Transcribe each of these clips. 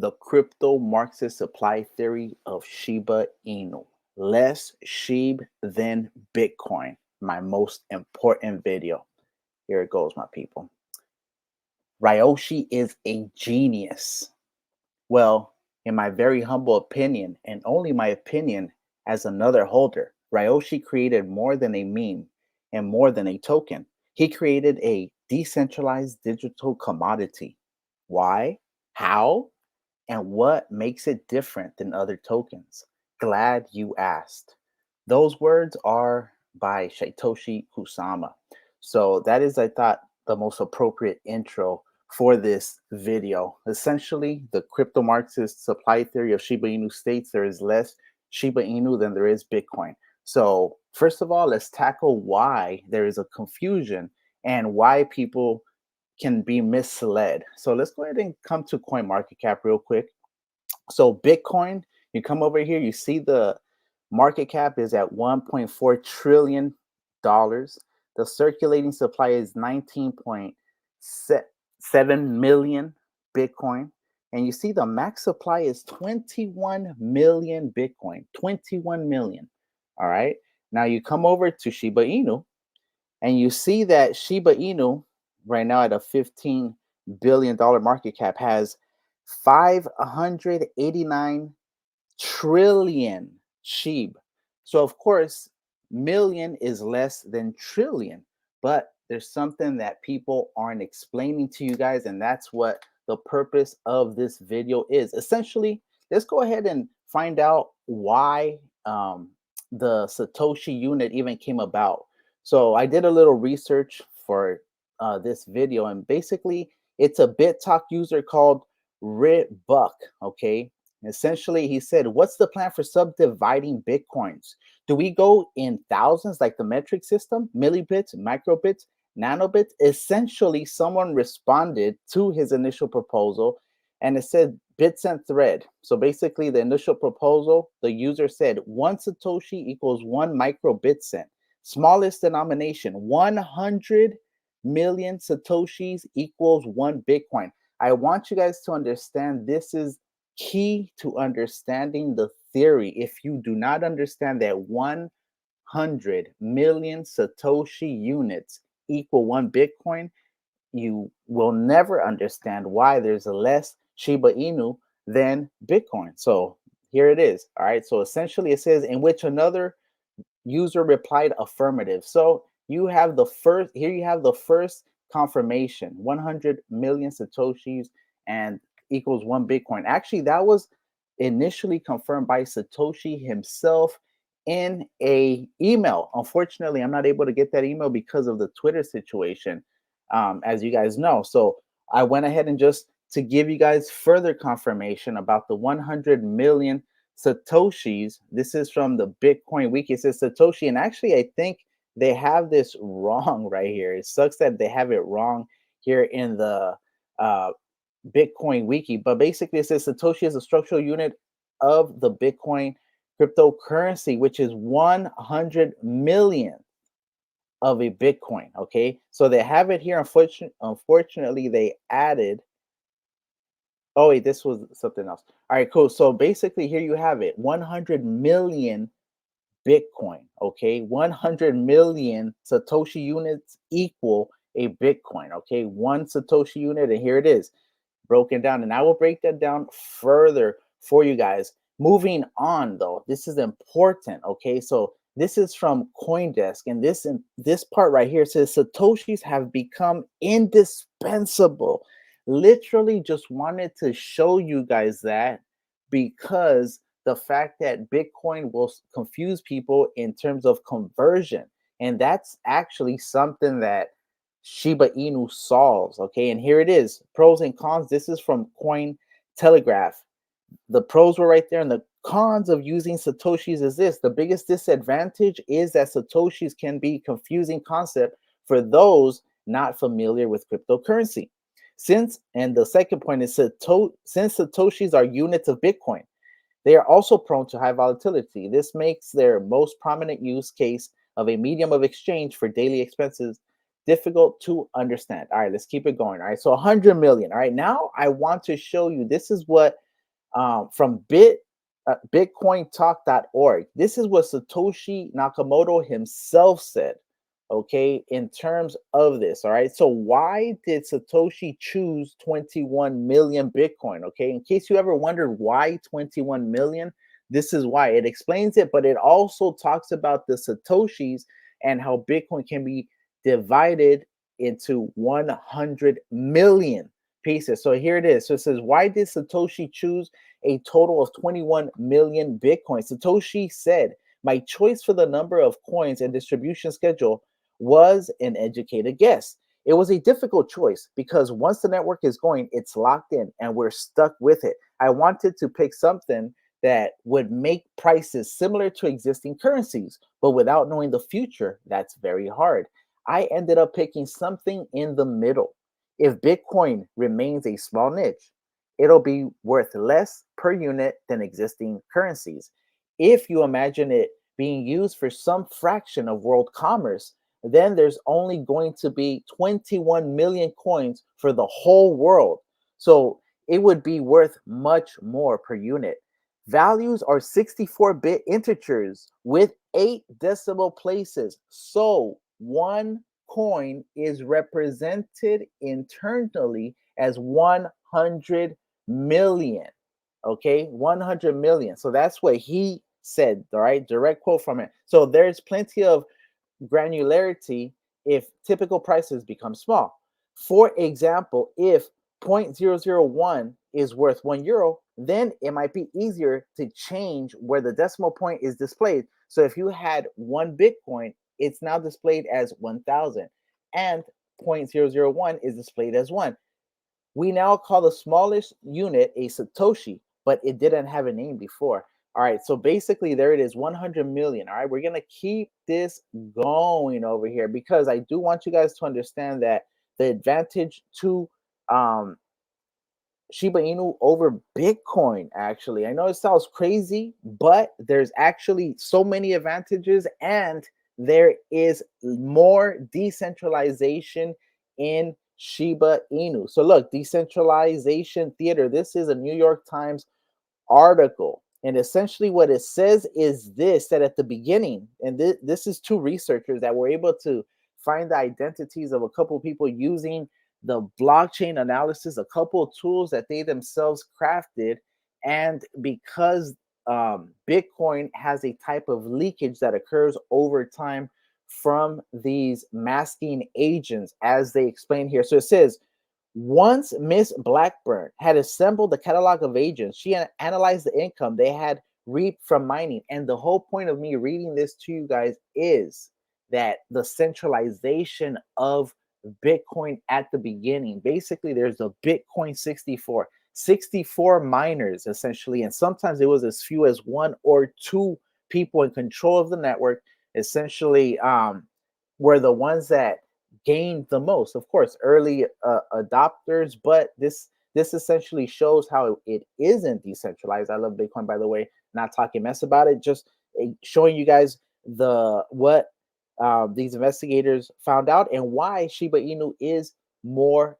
the crypto Marxist supply theory of Shiba Inu. Less Shib than Bitcoin. My most important video. Here it goes, my people. Ryoshi is a genius. Well, in my very humble opinion, and only my opinion as another holder, Ryoshi created more than a meme and more than a token. He created a decentralized digital commodity. Why? How? And what makes it different than other tokens? Glad you asked. Those words are by Satoshi Kusama. So that is, I thought, the most appropriate intro for this video. Essentially, the crypto Marxist supply theory of Shiba Inu states there is less Shiba Inu than there is Bitcoin. So first of all, let's tackle why there is a confusion and why people can be misled. So let's go ahead and come to CoinMarketCap real quick. So Bitcoin, you come over here, you see the market cap is at $1.4 trillion. The circulating supply is 19.7 million Bitcoin. And you see the max supply is 21 million Bitcoin, 21 million. All right. Now you come over to Shiba Inu and you see that Shiba Inu right now at a $15 billion market cap has 589 trillion Shib. So of course, million is less than trillion, but there's something that people aren't explaining to you guys, and that's what the purpose of this video is. Essentially, let's go ahead and find out why the Satoshi unit even came about. So I did a little research for this video, and basically it's a BitTalk user called Buck. Okay, essentially he said, what's the plan for subdividing Bitcoins? Do we go in thousands like the metric system, millibits, microbits, nanobits? Essentially, someone responded to his initial proposal and it said bits and thread. So basically the initial proposal, the user said 1 Satoshi equals 1 microbit cent. Smallest denomination, 100 million Satoshis equals 1 Bitcoin. I want you guys to understand this is key to understanding the theory. If you do not understand that 100 million Satoshi units equal 1 Bitcoin, you will never understand why there's less Shiba Inu than Bitcoin. So here it is. All right. So essentially it says in which another user replied affirmative. So you have the first, here you have the first confirmation, 100 million Satoshis and equals 1 Bitcoin. Actually, that was initially confirmed by Satoshi himself in a email. Unfortunately, I'm not able to get that email because of the Twitter situation, as you guys know. So I went ahead and just to give you guys further confirmation about the 100 million Satoshis. This is from the Bitcoin Wiki. It says Satoshi, and actually, I think they have this wrong right here. It sucks that they have it wrong here in the Bitcoin Wiki, but basically it says Satoshi is a structural unit of the Bitcoin cryptocurrency, which is 100 million of a Bitcoin. Okay, so they have it here. Unfortunately, they added. Oh wait, this was something else. All right, cool. So basically, here you have it: 100 million Bitcoin. Okay, 100 million Satoshi units equal a Bitcoin. Okay, 1 Satoshi unit, and here it is broken down, and I will break that down further for you guys. Moving on though, this is important. Okay, so this is from CoinDesk, and this part right here says Satoshis have become indispensable. Literally just wanted to show you guys that because the fact that Bitcoin will confuse people in terms of conversion, and that's actually something that Shiba Inu solves. Okay, and here it is: pros and cons. This is from Coin Telegraph. The pros were right there, and the cons of using Satoshis is this: the biggest disadvantage is that Satoshis can be a confusing concept for those not familiar with cryptocurrency. And the second point is since Satoshis are units of Bitcoin, they are also prone to high volatility. This makes their most prominent use case of a medium of exchange for daily expenses difficult to understand. All right, let's keep it going. All right, so 100 million. All right, now I want to show you, this is what from bitcointalk.org. This is what Satoshi Nakamoto himself said, okay, in terms of this. All right. So, why did Satoshi choose 21 million Bitcoin? Okay. In case you ever wondered why 21 million, this is why. It explains it, but it also talks about the Satoshis and how Bitcoin can be divided into 100 million pieces. So here it is. So it says, why did Satoshi choose a total of 21 million Bitcoin? Satoshi said, my choice for the number of coins and distribution schedule was an educated guess. It was a difficult choice because once the network is going, it's locked in and we're stuck with it. I wanted to pick something that would make prices similar to existing currencies, but without knowing the future, that's very hard. I ended up picking something in the middle. If Bitcoin remains a small niche, it'll be worth less per unit than existing currencies. If you imagine it being used for some fraction of world commerce, then there's only going to be 21 million coins for the whole world. So it would be worth much more per unit. Values are 64-bit integers with 8 decimal places. So one coin is represented internally as 100 million. Okay, 100 million. So that's what he said, all right? Direct quote from it. So there's plenty of granularity if typical prices become small. For example, if 0.001 is worth €1, then it might be easier to change where the decimal point is displayed. So if you had one Bitcoin, it's now displayed as 1,000, and 0.001 is displayed as 1. We now call the smallest unit a Satoshi, but it didn't have a name before. All right, so basically there it is, 100 million. All right, we're gonna keep this going over here because I do want you guys to understand that the advantage to um, Shiba Inu over Bitcoin, actually. I know it sounds crazy, but there's actually so many advantages, and there is more decentralization in Shiba Inu. So, look, decentralization theater. This is a New York Times article. And essentially, what it says is this, that at the beginning, and this is two researchers that were able to find the identities of a couple of people using the blockchain analysis, a couple of tools that they themselves crafted. And because Bitcoin has a type of leakage that occurs over time from these masking agents, as they explain here. So it says, once Miss Blackburn had assembled the catalog of agents, she analyzed the income they had reaped from mining. And the whole point of me reading this to you guys is that the centralization of Bitcoin at the beginning. Basically, there's a Bitcoin 64 miners essentially, and sometimes it was as few as one or two people in control of the network. Essentially, were the ones that gained the most. Of course, early adopters, but this essentially shows how it isn't decentralized. I love Bitcoin, by the way. Not talking mess about it, just showing you guys the what these investigators found out and why Shiba Inu is more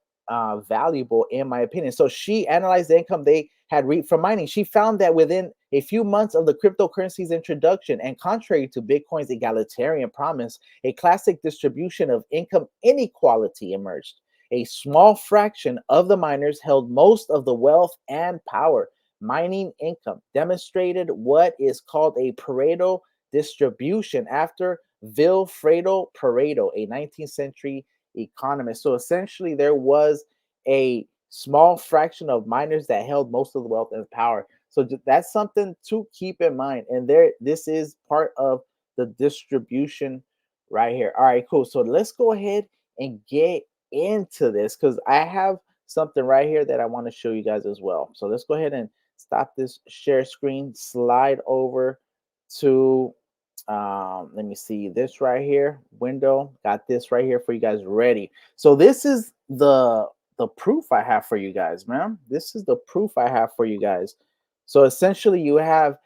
valuable, in my opinion. So she analyzed the income they had reaped from mining. She found that within a few months of the cryptocurrency's introduction, and contrary to Bitcoin's egalitarian promise, a classic distribution of income inequality emerged. A small fraction of the miners held most of the wealth and power. Mining income demonstrated what is called a Pareto distribution after Vilfredo Pareto, a 19th century economist. So essentially, there was a small fraction of miners that held most of the wealth and power. So that's something to keep in mind. And this is part of the distribution right here. All right, cool. So let's go ahead and get into this because I have something right here that I want to show you guys as well. So let's go ahead and stop this share screen, slide over to let me see this right here, window, got this right here for you guys ready. So this is the proof I have for you guys, man. This is the proof I have for you guys. So essentially you have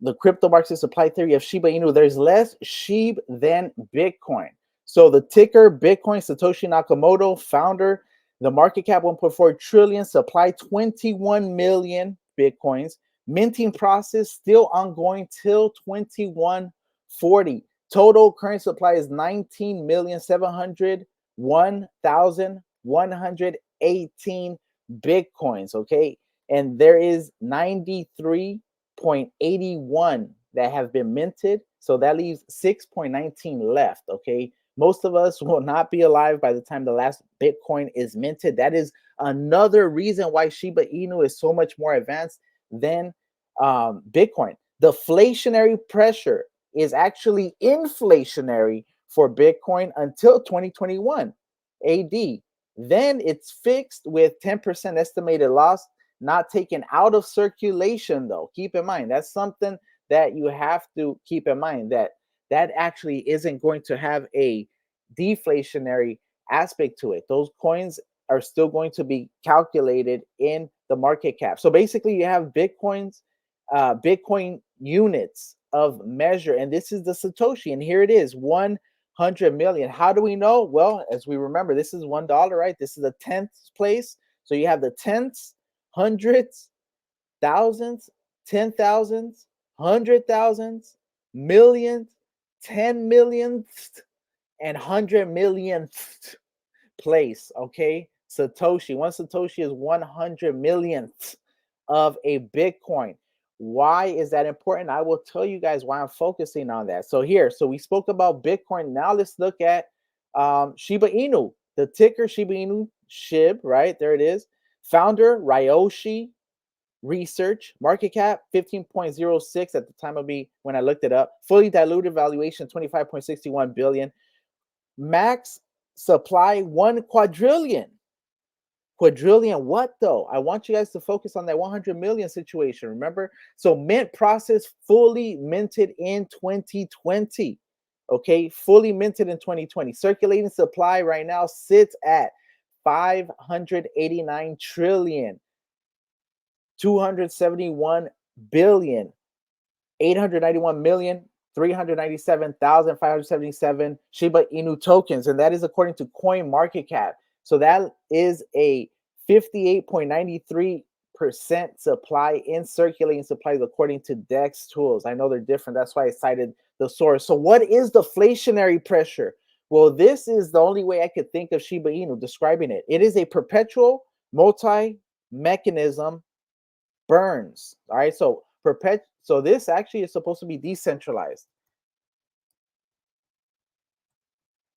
the crypto Marxist supply theory of Shiba Inu. There's less Shib than Bitcoin. So the ticker Bitcoin, Satoshi Nakamoto, founder, the market cap 1.4 trillion, supply 21 million Bitcoins. Minting process still ongoing till 2140. Total current supply is 19,701,118 Bitcoins, okay? And there is 93.81 that have been minted. So that leaves 6.19 left, okay? Most of us will not be alive by the time the last Bitcoin is minted. That is another reason why Shiba Inu is so much more advanced than Bitcoin. Deflationary pressure is actually inflationary for Bitcoin until 2021 AD. Then it's fixed with 10% estimated loss, not taken out of circulation, though. Keep in mind, that's something that you have to keep in mind, that that actually isn't going to have a deflationary aspect to it. Those coins are still going to be calculated in the market cap. So basically, you have Bitcoin units of measure, and this is the Satoshi, and here it is, 100 million. How do we know? Well, as we remember, this is $1, right? This is the 10th place. So you have the tenths, hundreds, thousands, 10,000s, 100,000s, millions, 10 millionth, and 100 millionth place, okay? Satoshi, one Satoshi is 100 millionth of a Bitcoin. Why is that important? I will tell you guys why I'm focusing on that. So we spoke about Bitcoin. Now let's look at Shiba Inu, the ticker Shiba Inu, Shib, right? There it is. Founder, Ryoshi. Research, market cap 15.06 at the time of me when I looked it up. Fully diluted valuation 25.61 billion. Max supply 1 quadrillion. Quadrillion what though? I want you guys to focus on that 100 million situation. Remember? So mint process fully minted in 2020. Okay, fully minted in 2020. Circulating supply right now sits at 589 trillion. 271 billion, 891,397,577 Shiba Inu tokens, and that is according to Coin Market Cap. So that is a 58.93% supply in circulating supplies according to DEX tools. I know they're different. That's why I cited the source. So what is deflationary pressure? Well, this is the only way I could think of Shiba Inu describing it. It is a perpetual multi-mechanism burns. All right, so this actually is supposed to be decentralized.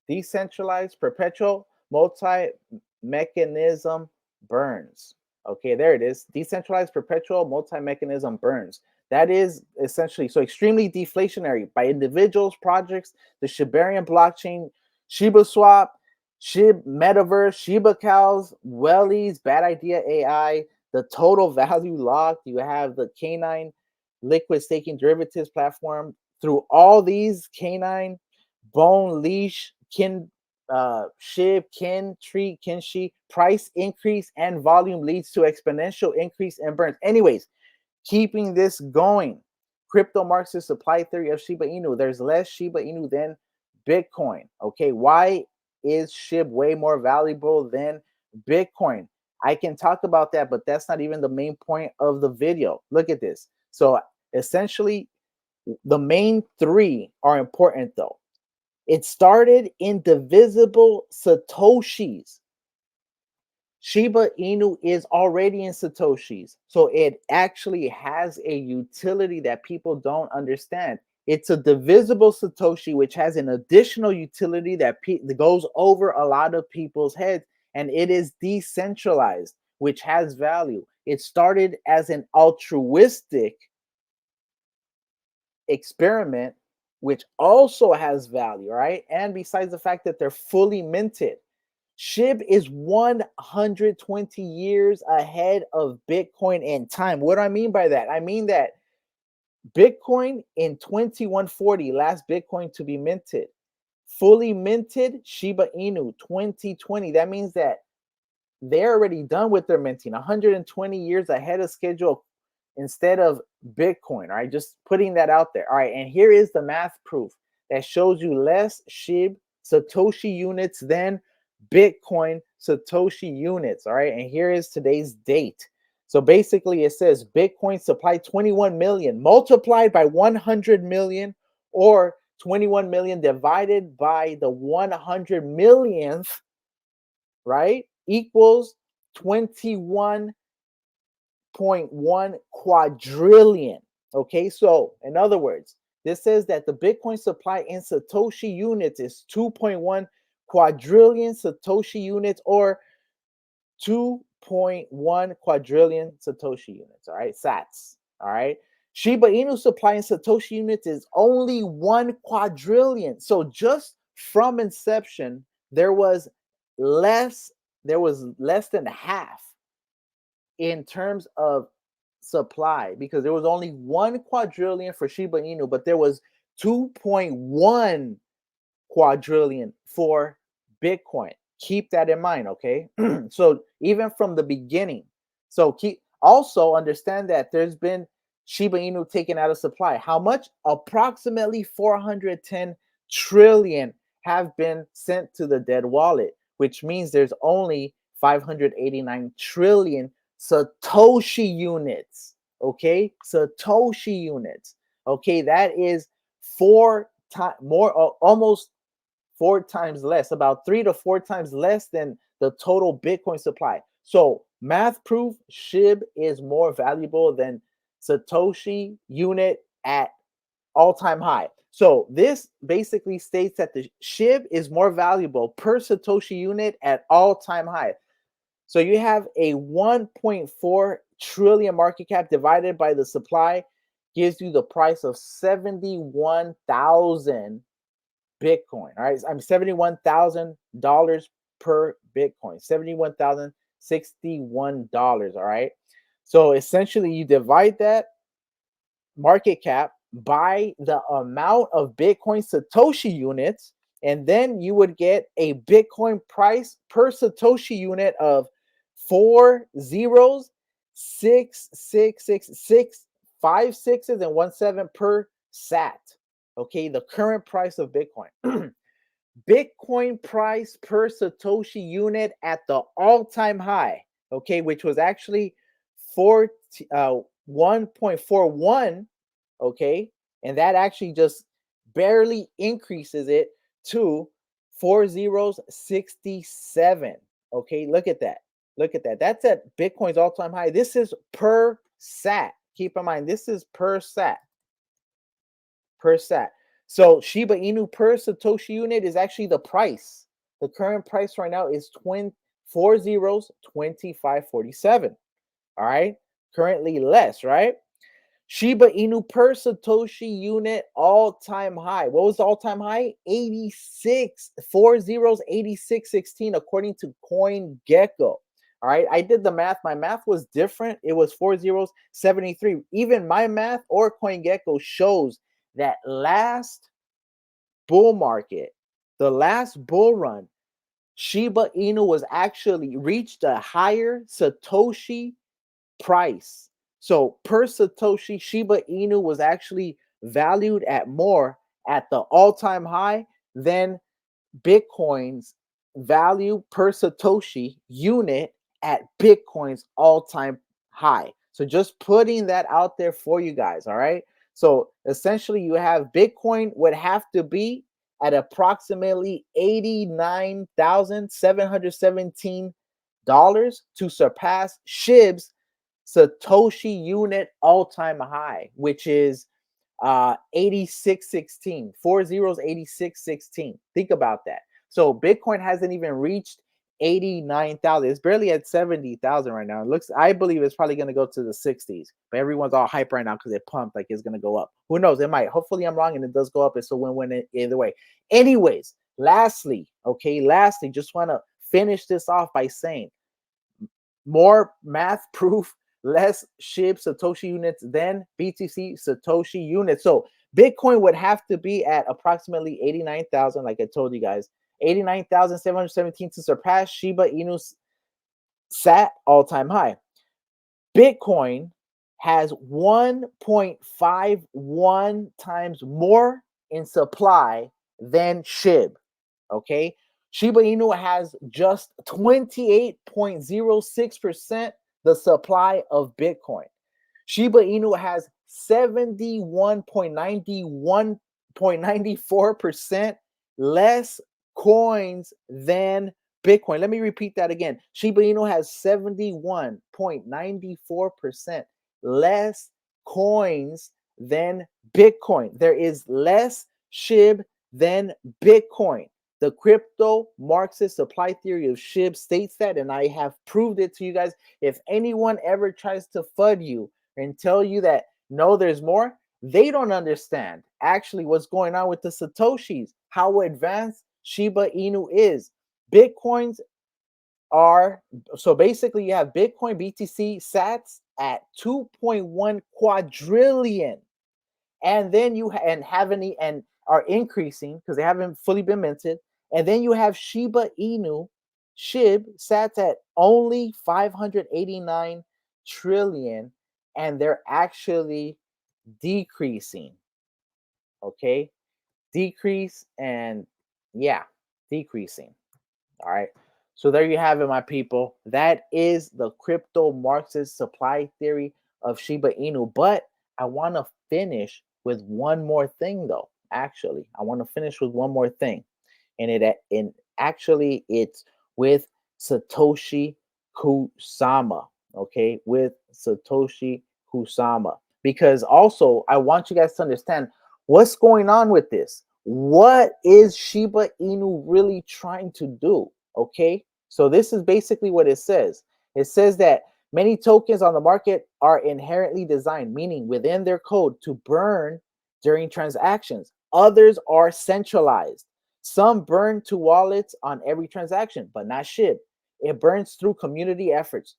Decentralized perpetual multi-mechanism burns. Okay, there it is. Decentralized perpetual multi-mechanism burns. That is essentially so extremely deflationary by individuals, projects, the Shibarium blockchain, Shiba Swap, Shib Metaverse, Shiba Cows, Wellies, Bad Idea AI, the total value locked. You have the KNINE liquid staking derivatives platform. Through all these, KNINE, Bone, Leash, Shib, Tree, Kinshi, price increase and volume leads to exponential increase in burns. Anyways, keeping this going, crypto Marxist supply theory of Shiba Inu. There's less Shiba Inu than Bitcoin. Okay, why is Shib way more valuable than Bitcoin? I can talk about that, but that's not even the main point of the video. Look at this. So essentially, the main three are important though. It started in divisible Satoshis. Shiba Inu is already in Satoshis. So it actually has a utility that people don't understand. It's a divisible Satoshi, which has an additional utility that goes over a lot of people's heads, and it is decentralized, which has value. It started as an altruistic experiment, which also has value, right? And besides the fact that they're fully minted, Shib is 120 years ahead of Bitcoin in time. What do I mean by that? I mean that Bitcoin in 2140, last Bitcoin to be minted, fully minted Shiba Inu 2020. That means that they're already done with their minting, 120 years ahead of schedule instead of Bitcoin. All right, just putting that out there. All right, and here is the math proof that shows you less Shib Satoshi units than Bitcoin Satoshi units. All right, and here is today's date. So basically, it says Bitcoin supply 21 million multiplied by 100 million, or 21 million divided by the 100 millionth, right? Equals 21.1 quadrillion. Okay, so in other words, this says that the Bitcoin supply in Satoshi units is 2.1 quadrillion Satoshi units, or 2.1 quadrillion Satoshi units. All right, sats. All right. Shiba Inu supply in Satoshi units is only 1 quadrillion. So just from inception, there was less, less than half in terms of supply, because there was only 1 quadrillion for Shiba Inu, but there was 2.1 quadrillion for Bitcoin. Keep that in mind, okay? So even from the beginning, so keep also understand that there's been Shiba Inu taken out of supply. How much? Approximately 410 trillion have been sent to the dead wallet, which means there's only 589 trillion Satoshi units. Okay, Satoshi units. Okay, that is 4 times more, almost 4 times less, about 3 to 4 times less than the total Bitcoin supply. So math proof, Shib is more valuable than Satoshi unit at all-time high. So this basically states that the Shib is more valuable per Satoshi unit at all-time high. So you have a 1.4 trillion market cap divided by the supply gives you the price of 71,000 Bitcoin. All right, I'm $71,000 per Bitcoin, $71,061. All right, so essentially you divide that market cap by the amount of Bitcoin Satoshi units, and then you would get a Bitcoin price per Satoshi unit of 4 zeros, 6, 5 sixes, and 1 7 per sat. Okay, the current price of Bitcoin. Bitcoin price per Satoshi unit at the all-time high, okay, which was actually 1.41, okay, and that actually just barely increases it to 4 zeros 67. Okay, look at that. Look at that. That's at Bitcoin's all-time high. This is per sat. Keep in mind, this is per sat. Per sat. So Shiba Inu per Satoshi unit is actually the price. The current price right now is 4 zeros 25.47. All right, currently less, right? Shiba Inu per Satoshi unit all-time high. What was the all-time high? 86, 4 zeros 86.16 according to CoinGecko. All right, I did the math. My math was different. It was 4 zeros 73. Even my math or CoinGecko shows that last bull market, the last bull run, Shiba Inu was actually reached a higher Satoshi price. So per Satoshi, Shiba Inu was actually valued at more at the all-time high than Bitcoin's value per Satoshi unit at Bitcoin's all-time high. So just putting that out there for you guys, all right? So essentially you have Bitcoin would have to be at approximately $89,717 to surpass Shib's Satoshi unit all-time high, which is 86.16, 4 zeros 86.16. Think about that. So Bitcoin hasn't even reached 89,000. It's barely at 70,000 right now. It looks, I believe it's probably going to go to the 60s, but everyone's all hype right now because it pumped like it's going to go up. Who knows? It might. Hopefully I'm wrong and it does go up. It's a win-win either way. Anyways, lastly, just want to finish this off by saying more math proof, less Shib Satoshi units than BTC Satoshi units. So Bitcoin would have to be at approximately 89,000, like I told you guys, 89,717 to surpass Shiba Inu's SAT all-time high. Bitcoin has 1.51 times more in supply than Shib. Okay, Shiba Inu has just 28.06% the supply of Bitcoin. Shiba Inu has 71.94% less coins than Bitcoin. Let me repeat that again. Shiba Inu has 71.94% less coins than Bitcoin. There is less Shib than Bitcoin. The crypto Marxist supply theory of Shib states that, and I have proved it to you guys. If anyone ever tries to FUD you and tell you that no, there's more, they don't understand actually what's going on with the Satoshis, how advanced Shiba Inu is. Bitcoins are, so basically you have Bitcoin BTC sats at 2.1 quadrillion, and then you and are increasing because they haven't fully been minted. And then you have Shiba Inu, Shib, sats at only 589 trillion, and they're actually decreasing. Okay, decrease and yeah, decreasing. All right. So there you have it, my people. That is the crypto Marxist supply theory of Shiba Inu. But I want to finish with one more thing, though. Actually, I want to finish with one more thing, and it's with Satoshi Kusama. Okay, with Satoshi Kusama, because also I want you guys to understand what's going on with this. What is Shiba Inu really trying to do? Okay, so this is basically what it says. It says that many tokens on the market are inherently designed, meaning within their code, to burn during transactions. Others are centralized. Some burn to wallets on every transaction, but not Shib. It burns through community efforts.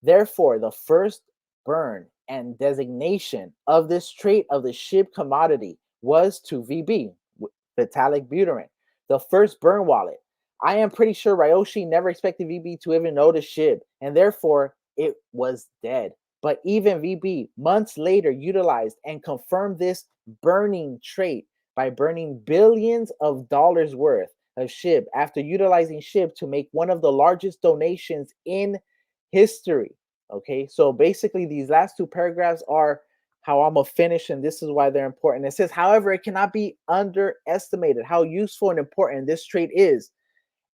Therefore, the first burn and designation of this trait of the Shib commodity was to VB, Vitalik Buterin, the first burn wallet. I am pretty sure Ryoshi never expected VB to even know the Shib, and therefore it was dead. But even VB, months later, utilized and confirmed this burning trait by burning billions of dollars worth of Shib after utilizing Shib to make one of the largest donations in history. Okay, so basically, these last two paragraphs are how I'm gonna finish, and this is why they're important. It says, however, it cannot be underestimated how useful and important this trait is.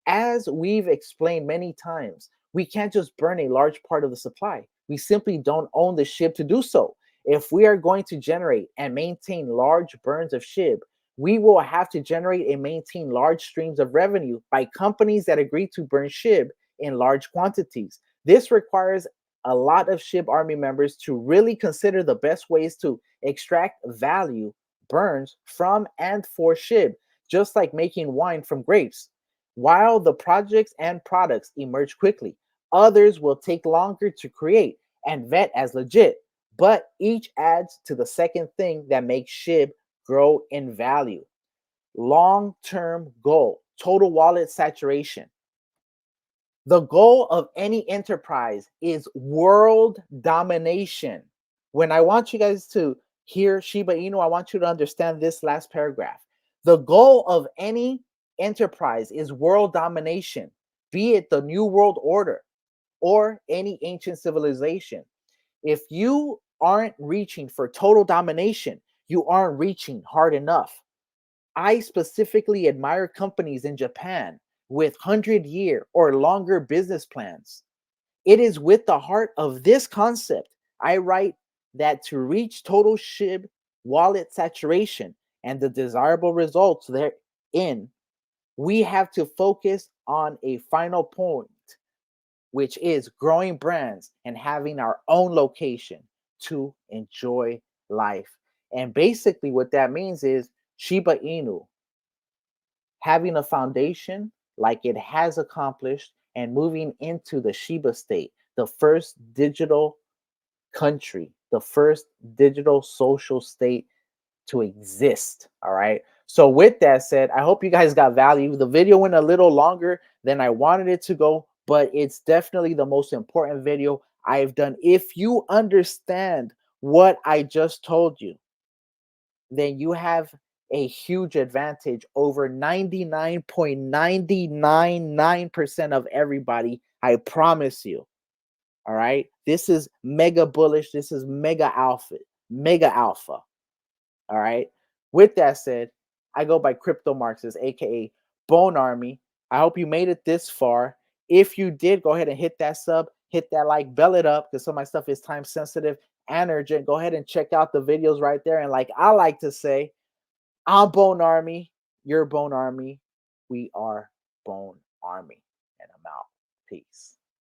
As we've explained many times, we can't just burn a large part of the supply. We simply don't own the Shib to do so. If we are going to generate and maintain large burns of Shib, we will have to generate and maintain large streams of revenue by companies that agree to burn Shib in large quantities. This requires a lot of Shib army members to really consider the best ways to extract value burns from and for Shib, just like making wine from grapes. While the projects and products emerge quickly, others will take longer to create and vet as legit, but each adds to the second thing that makes Shib grow in value. Long-term goal, total wallet saturation. The goal of any enterprise is world domination. When I want you guys to hear Shiba Inu, I want you to understand this last paragraph. The goal of any enterprise is world domination, be it the New World Order or any ancient civilization. If you aren't reaching for total domination, you aren't reaching hard enough. I specifically admire companies in Japan with 100-year or longer business plans. It is with the heart of this concept I write that to reach total Shib wallet saturation and the desirable results therein, we have to focus on a final point, which is growing brands and having our own location to enjoy life. And basically, what that means is Shiba Inu having a foundation like it has accomplished and moving into the Shiba state, the first digital country, the first digital social state to exist. All right. So, with that said, I hope you guys got value. The video went a little longer than I wanted it to go, but it's definitely the most important video I've done. If you understand what I just told you, then you have a huge advantage over 99.999% of everybody. I promise you. All right. This is mega bullish. This is mega alpha. Mega alpha. All right. With that said, I go by Crypto Marxist, aka Bone Army. I hope you made it this far. If you did, go ahead and hit that sub, hit that like, bell it up, because some of my stuff is time sensitive and urgent. Go ahead and check out the videos right there. And like I like to say, I'm Bone Army. You're Bone Army. We are Bone Army. And I'm out. Peace.